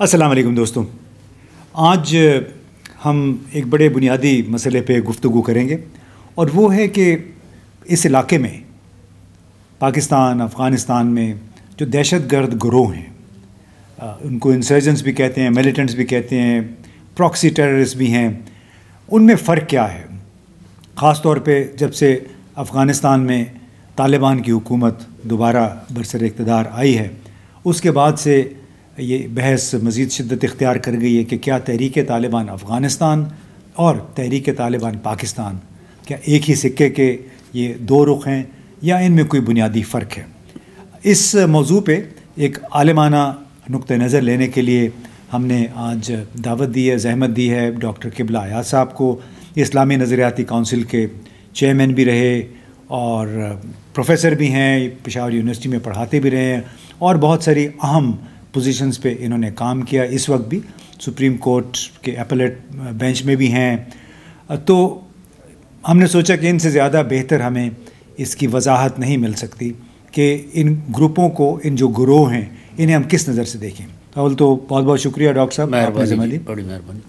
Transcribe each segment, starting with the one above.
السلام علیکم دوستوں، آج ہم ایک بڑے بنیادی مسئلے پہ گفتگو کریں گے اور وہ ہے کہ اس علاقے میں پاکستان افغانستان میں جو دہشت گرد گروہ ہیں، ان کو انسرجنٹس بھی کہتے ہیں، ملیٹنٹس بھی کہتے ہیں، پراکسی ٹیررسٹ بھی ہیں، ان میں فرق کیا ہے؟ خاص طور پہ جب سے افغانستان میں طالبان کی حکومت دوبارہ برسر اقتدار آئی ہے، اس کے بعد سے یہ بحث مزید شدت اختیار کر گئی ہے کہ کیا تحریک طالبان افغانستان اور تحریک طالبان پاکستان کیا ایک ہی سکے کے یہ دو رخ ہیں یا ان میں کوئی بنیادی فرق ہے؟ اس موضوع پہ ایک عالمانہ نقطہ نظر لینے کے لیے ہم نے آج دعوت دی ہے، زحمت دی ہے ڈاکٹر قبلہ ایاز صاحب کو۔ اسلامی نظریاتی کونسل کے چیئرمین بھی رہے اور پروفیسر بھی ہیں، پشاور یونیورسٹی میں پڑھاتے بھی رہے ہیں اور بہت ساری اہم پوزیشنز پہ انہوں نے کام کیا، اس وقت بھی سپریم کورٹ کے اپیلیٹ بینچ میں بھی ہیں۔ تو ہم نے سوچا کہ ان سے زیادہ بہتر ہمیں اس کی وضاحت نہیں مل سکتی کہ ان گروپوں کو، ان جو گروہ ہیں، انہیں ہم کس نظر سے دیکھیں۔ اول تو بہت بہت شکریہ ڈاکٹر صاحب، آپ نے سمجھ لی، بڑی مہربانی۔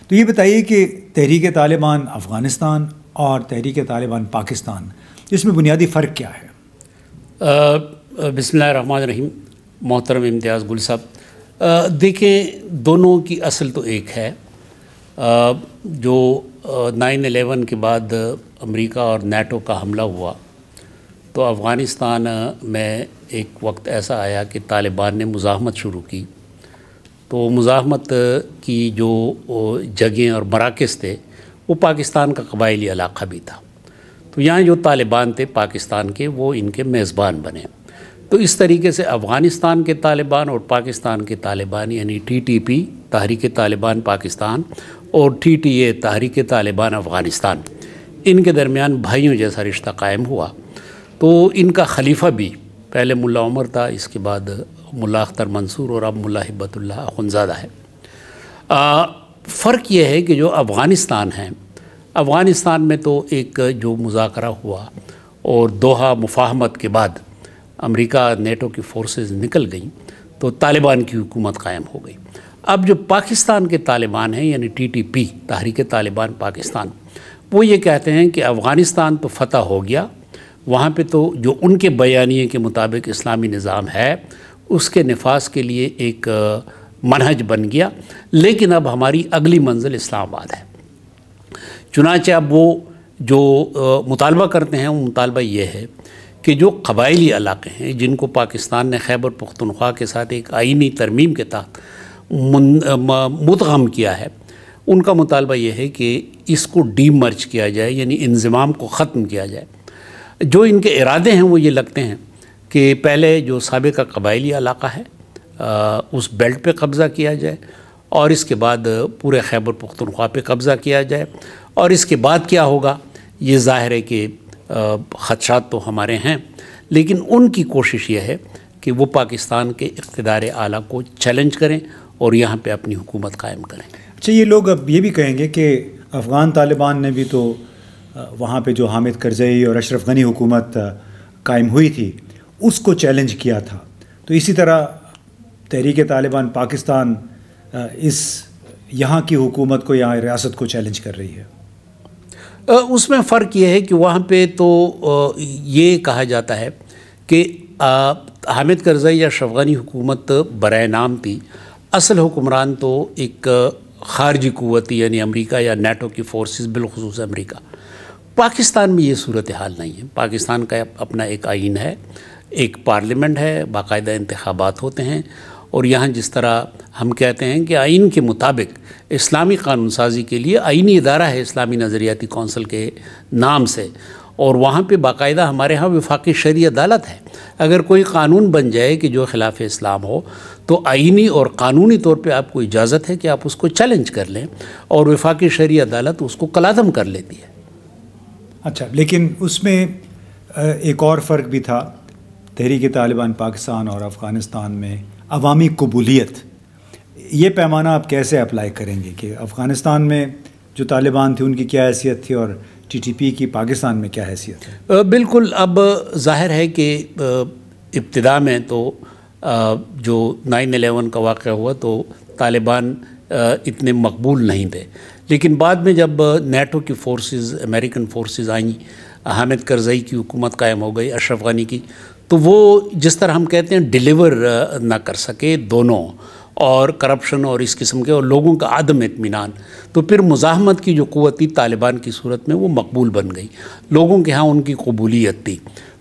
تو یہ بتائیے کہ تحریک طالبان افغانستان اور تحریک طالبان پاکستان، اس میں بنیادی فرق کیا ہے؟ بسم اللہ الرحمن الرحیم۔ محترم امتیاز گل صاحب، دیکھیں دونوں کی اصل تو ایک ہے۔ جو 9/11 کے بعد امریکہ اور نیٹو کا حملہ ہوا تو افغانستان میں ایک وقت ایسا آیا کہ طالبان نے مزاحمت شروع کی، تو مزاحمت کی جو جگہیں اور مراکز تھے وہ پاکستان کا قبائلی علاقہ بھی تھا، تو یہاں جو طالبان تھے پاکستان کے وہ ان کے میزبان بنے۔ تو اس طریقے سے افغانستان کے طالبان اور پاکستان کے طالبان یعنی TTP تحریک طالبان پاکستان اور TTA تحریک طالبان افغانستان، ان کے درمیان بھائیوں جیسا رشتہ قائم ہوا۔ تو ان کا خلیفہ بھی پہلے ملا عمر تھا، اس کے بعد ملا اختر منصور اور اب ملا ہبت اللہ اخنزادہ ہے۔ فرق یہ ہے کہ جو افغانستان ہے، افغانستان میں تو ایک جو مذاکرہ ہوا اور دوحہ مفاہمت کے بعد امریکہ نیٹو کی فورسز نکل گئیں تو طالبان کی حکومت قائم ہو گئی۔ اب جو پاکستان کے طالبان ہیں یعنی TTP تحریک طالبان پاکستان، وہ یہ کہتے ہیں کہ افغانستان تو فتح ہو گیا، وہاں پہ تو جو ان کے بیانیے کے مطابق اسلامی نظام ہے اس کے نفاذ کے لیے ایک منہج بن گیا، لیکن اب ہماری اگلی منزل اسلام آباد ہے۔ چنانچہ اب وہ جو مطالبہ کرتے ہیں وہ مطالبہ یہ ہے کہ جو قبائلی علاقے ہیں جن کو پاکستان نے خیبر پختونخوا کے ساتھ ایک آئینی ترمیم کے تحت مدغم کیا ہے، ان کا مطالبہ یہ ہے کہ اس کو ڈی مرج کیا جائے، یعنی انضمام کو ختم کیا جائے۔ جو ان کے ارادے ہیں وہ یہ لگتے ہیں کہ پہلے جو سابقہ قبائلی علاقہ ہے اس بیلٹ پہ قبضہ کیا جائے اور اس کے بعد پورے خیبر پختونخوا پہ قبضہ کیا جائے، اور اس کے بعد کیا ہوگا یہ ظاہر ہے کہ خدشات تو ہمارے ہیں، لیکن ان کی کوشش یہ ہے کہ وہ پاکستان کے اقتدار اعلیٰ کو چیلنج کریں اور یہاں پہ اپنی حکومت قائم کریں۔ اچھا، یہ لوگ اب یہ بھی کہیں گے کہ افغان طالبان نے بھی تو وہاں پہ جو حامد کرزئی اور اشرف غنی حکومت قائم ہوئی تھی اس کو چیلنج کیا تھا، تو اسی طرح تحریک طالبان پاکستان اس یہاں کی حکومت کو، یہاں ریاست کو چیلنج کر رہی ہے۔ اس میں فرق یہ ہے کہ وہاں پہ تو یہ کہا جاتا ہے کہ حامد کرزئی یا اشرف غنی حکومت برائے نام تھی، اصل حکمران تو ایک خارجی قوتی یعنی امریکہ یا نیٹو کی فورسز، بالخصوص امریکہ۔ پاکستان میں یہ صورتحال نہیں ہے۔ پاکستان کا اپنا ایک آئین ہے، ایک پارلیمنٹ ہے، باقاعدہ انتخابات ہوتے ہیں، اور یہاں جس طرح ہم کہتے ہیں کہ آئین کے مطابق اسلامی قانون سازی کے لیے آئینی ادارہ ہے اسلامی نظریاتی کونسل کے نام سے، اور وہاں پہ باقاعدہ ہمارے ہاں وفاقی شرعی عدالت ہے۔ اگر کوئی قانون بن جائے کہ جو خلاف اسلام ہو تو آئینی اور قانونی طور پہ آپ کو اجازت ہے کہ آپ اس کو چیلنج کر لیں، اور وفاقی شرعی عدالت اس کو کالعدم کر لیتی ہے۔ اچھا، لیکن اس میں ایک اور فرق بھی تھا تحریک طالبان پاکستان اور افغانستان میں، عوامی قبولیت۔ یہ پیمانہ آپ کیسے اپلائی کریں گے کہ افغانستان میں جو طالبان تھے ان کی کیا حیثیت تھی اور TTP کی پاکستان میں کیا حیثیت ہے؟ بالکل، اب ظاہر ہے کہ ابتدا میں تو جو 9/11 کا واقعہ ہوا تو طالبان اتنے مقبول نہیں تھے، لیکن بعد میں جب نیٹو کی فورسز، امریکن فورسز آئیں، حامد کرزئی کی حکومت قائم ہو گئی، اشرف غنی کی، تو وہ جس طرح ہم کہتے ہیں ڈیلیور نہ کر سکے دونوں، اور کرپشن اور اس قسم کے اور لوگوں کا عدم اطمینان، تو پھر مزاحمت کی جو قوت تھی طالبان کی صورت میں وہ مقبول بن گئی، لوگوں کے ہاں ان کی قبولیت تھی۔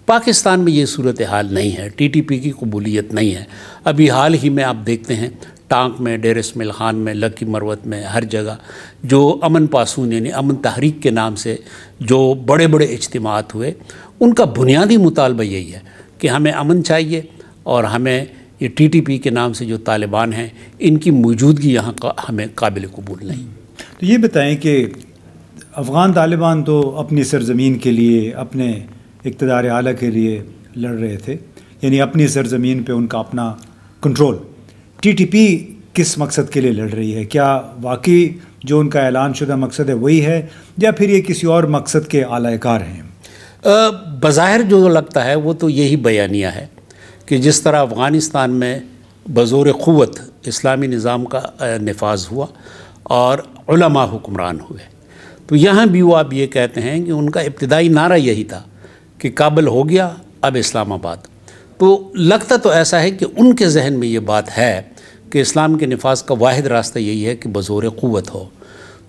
پاکستان میں یہ صورتحال نہیں ہے، ٹی ٹی پی کی قبولیت نہیں ہے۔ ابھی حال ہی میں آپ دیکھتے ہیں ٹانک میں، ڈیر اسماعیل خان میں، لکی مروت میں، ہر جگہ جو امن پاسون یعنی امن تحریک کے نام سے جو بڑے بڑے اجتماعات ہوئے، ان کا بنیادی مطالبہ یہی ہے کہ ہمیں امن چاہیے، اور ہمیں یہ ٹی ٹی پی کے نام سے جو طالبان ہیں ان کی موجودگی یہاں ہمیں قابل قبول نہیں۔ تو یہ بتائیں کہ افغان طالبان تو اپنی سرزمین کے لیے، اپنے اقتدار اعلیٰ کے لیے لڑ رہے تھے، یعنی اپنی سرزمین پہ ان کا اپنا کنٹرول۔ ٹی ٹی پی کس مقصد کے لیے لڑ رہی ہے؟ کیا واقعی جو ان کا اعلان شدہ مقصد ہے وہی ہے، یا پھر یہ کسی اور مقصد کے اعلی کار ہیں؟ بظاہر جو لگتا ہے وہ تو یہی بیانیہ ہے کہ جس طرح افغانستان میں بزور قوت اسلامی نظام کا نفاذ ہوا اور علماء حکمران ہوئے، تو یہاں بھی وہ آپ یہ کہتے ہیں کہ ان کا ابتدائی نعرہ یہی تھا کہ کابل ہو گیا، اب اسلام آباد۔ تو لگتا تو ایسا ہے کہ ان کے ذہن میں یہ بات ہے کہ اسلام کے نفاذ کا واحد راستہ یہی ہے کہ بزور قوت ہو۔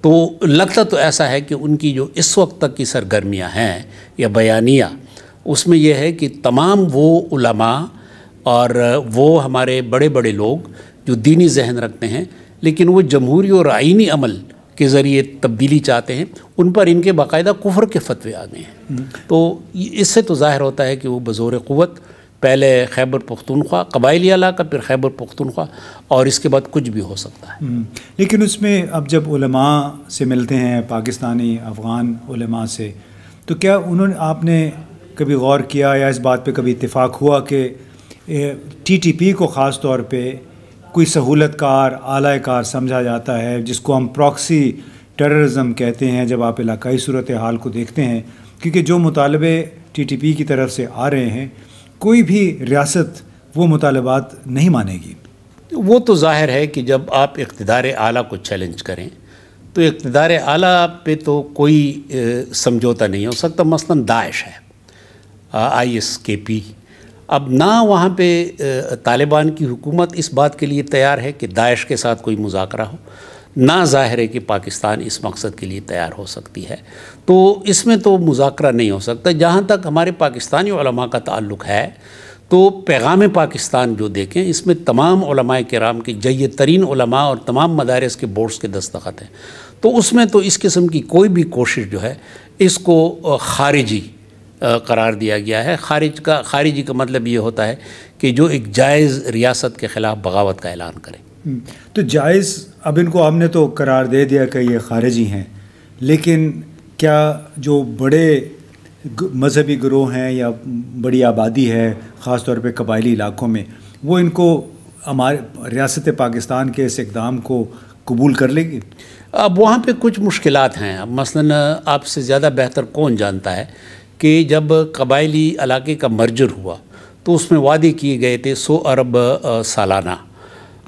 تو لگتا تو ایسا ہے کہ ان کی جو اس وقت تک کی سرگرمیاں ہیں یا بیانیہ، اس میں یہ ہے کہ تمام وہ علماء اور وہ ہمارے بڑے بڑے لوگ جو دینی ذہن رکھتے ہیں لیکن وہ جمہوری اور آئینی عمل کے ذریعے تبدیلی چاہتے ہیں، ان پر ان کے باقاعدہ کفر کے فتوے آ گئے ہیں۔ تو اس سے تو ظاہر ہوتا ہے کہ وہ بزور قوت پہلے خیبر پختونخوا قبائلی علاقہ، پھر خیبر پختونخوا، اور اس کے بعد کچھ بھی ہو سکتا ہے۔ لیکن اس میں اب جب علماء سے ملتے ہیں، پاکستانی افغان علماء سے، تو کیا آپ نے کبھی غور کیا یا اس بات پہ کبھی اتفاق ہوا کہ ٹی ٹی پی کو خاص طور پہ کوئی سہولت کار، اعلی کار سمجھا جاتا ہے، جس کو ہم پراکسی ٹیررزم کہتے ہیں جب آپ علاقائی صورتحال کو دیکھتے ہیں؟ کیونکہ جو مطالبے ٹی ٹی پی کی طرف سے آ رہے ہیں، کوئی بھی ریاست وہ مطالبات نہیں مانے گی۔ وہ تو ظاہر ہے کہ جب آپ اقتدار اعلیٰ کو چیلنج کریں تو اقتدار اعلیٰ پہ تو کوئی سمجھوتا نہیں ہو سکتا۔ مثلا داعش ہے، ISKP، اب نہ وہاں پہ طالبان کی حکومت اس بات کے لیے تیار ہے کہ داعش کے ساتھ کوئی مذاکرہ ہو، نہ ظاہر ہے کہ پاکستان اس مقصد کے لیے تیار ہو سکتی ہے، تو اس میں تو مذاکرہ نہیں ہو سکتا۔ جہاں تک ہمارے پاکستانی علماء کا تعلق ہے تو پیغام پاکستان جو دیکھیں، اس میں تمام علماء کرام کے جید ترین علماء اور تمام مدارس کے بورڈز کے دستخط ہیں، تو اس میں تو اس قسم کی کوئی بھی کوشش جو ہے اس کو خارجی قرار دیا گیا ہے۔ خارجی کا مطلب یہ ہوتا ہے کہ جو ایک جائز ریاست کے خلاف بغاوت کا اعلان کرے۔ تو جائز، اب ان کو ہم نے تو قرار دے دیا کہ یہ خارجی ہیں، لیکن کیا جو بڑے مذہبی گروہ ہیں یا بڑی آبادی ہے خاص طور پہ قبائلی علاقوں میں، وہ ان کو ہمارے ریاست پاکستان کے اس اقدام کو قبول کر لے گی؟ اب وہاں پہ کچھ مشکلات ہیں۔ اب مثلا آپ سے زیادہ بہتر کون جانتا ہے کہ جب قبائلی علاقے کا مرجر ہوا تو اس میں وعدے کیے گئے تھے 100 ارب سالانہ۔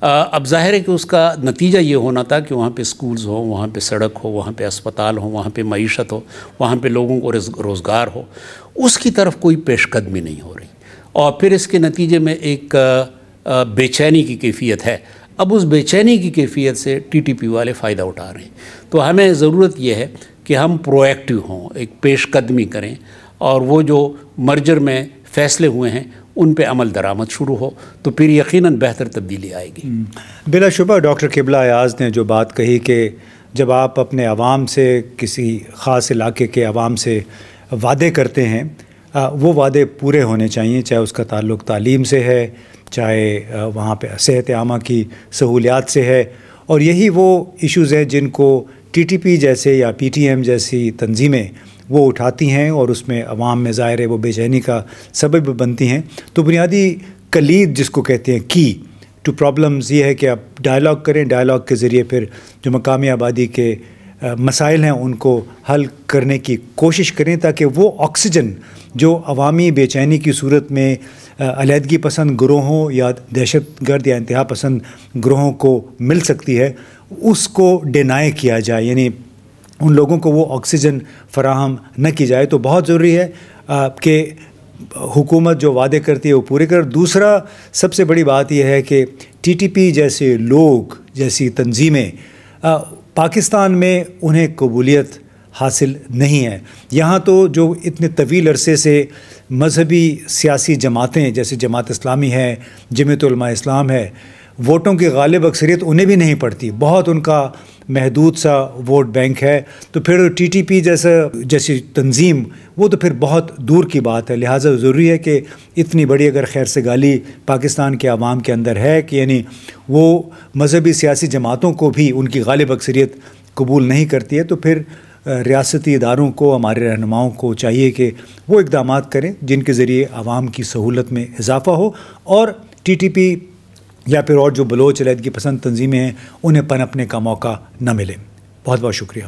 اب ظاہر ہے کہ اس کا نتیجہ یہ ہونا تھا کہ وہاں پہ سکولز ہوں، وہاں پہ سڑک ہو، وہاں پہ اسپتال ہوں، وہاں پہ معیشت ہو، وہاں پہ لوگوں کو روزگار ہو، اس کی طرف کوئی پیش قدمی نہیں ہو رہی، اور پھر اس کے نتیجے میں ایک بے چینی کی کیفیت ہے۔ اب اس بے چینی کی کیفیت سے ٹی ٹی پی والے فائدہ اٹھا رہے ہیں، تو ہمیں ضرورت یہ ہے کہ ہم پرو ایکٹیو ہوں، ایک پیش قدمی کریں، اور وہ جو مرجر میں فیصلے ہوئے ہیں ان پہ عمل درآمد شروع ہو، تو پھر یقیناً بہتر تبدیلی آئے گی۔ بلا شبہ ڈاکٹر قبلہ ایاز نے جو بات کہی کہ جب آپ اپنے عوام سے، کسی خاص علاقے کے عوام سے وعدے کرتے ہیں، وہ وعدے پورے ہونے چاہیے، چاہے اس کا تعلق تعلیم سے ہے، چاہے وہاں پہ صحت عامہ کی سہولیات سے ہے، اور یہی وہ ایشوز ہیں جن کو ٹی ٹی پی جیسے یا پی ٹی ایم جیسی تنظیمیں وہ اٹھاتی ہیں، اور اس میں عوام میں ظاہر ہے وہ بے چینی کا سبب بنتی ہیں۔ تو بنیادی کلید جس کو کہتے ہیں کی ٹو پرابلمز یہ ہے کہ آپ ڈائلاگ کریں، ڈائلاگ کے ذریعے پھر جو مقامی آبادی کے مسائل ہیں ان کو حل کرنے کی کوشش کریں، تاکہ وہ آکسیجن جو عوامی بے چینی کی صورت میں علیحدگی پسند گروہوں یا دہشت گرد یا انتہا پسند گروہوں کو مل سکتی ہے اس کو ڈینائی کیا جائے، یعنی ان لوگوں کو وہ آکسیجن فراہم نہ کی جائے. تو بہت ضروری ہے کہ حکومت جو وعدے کرتی ہے وہ پورے کر. دوسرا سب سے بڑی بات یہ ہے کہ ٹی ٹی پی جیسے لوگ، جیسی تنظیمیں پاکستان میں انہیں قبولیت حاصل نہیں ہے. یہاں تو جو اتنے طویل عرصے سے مذہبی سیاسی جماعتیں جیسے جماعت اسلامی ہے، جمعیت علماء اسلام ہے، ووٹوں کی غالب اکثریت انہیں بھی نہیں پڑتی، بہت ان کا محدود سا ووٹ بینک ہے. تو پھر ٹی ٹی پی جیسی تنظیم وہ تو پھر بہت دور کی بات ہے. لہٰذا ضروری ہے کہ اتنی بڑی اگر خیر سگالی پاکستان کے عوام کے اندر ہے کہ یعنی وہ مذہبی سیاسی جماعتوں کو بھی ان کی غالب اکثریت قبول نہیں کرتی ہے، تو پھر ریاستی اداروں کو، ہمارے رہنماؤں کو چاہیے کہ وہ اقدامات کریں جن کے ذریعے عوام کی سہولت میں اضافہ ہو اور ٹی ٹی پی یا پھر اور جو بلوچ علیحدگی پسند تنظیمیں ہیں انہیں پنپنے کا موقع نہ ملے. بہت بہت شکریہ.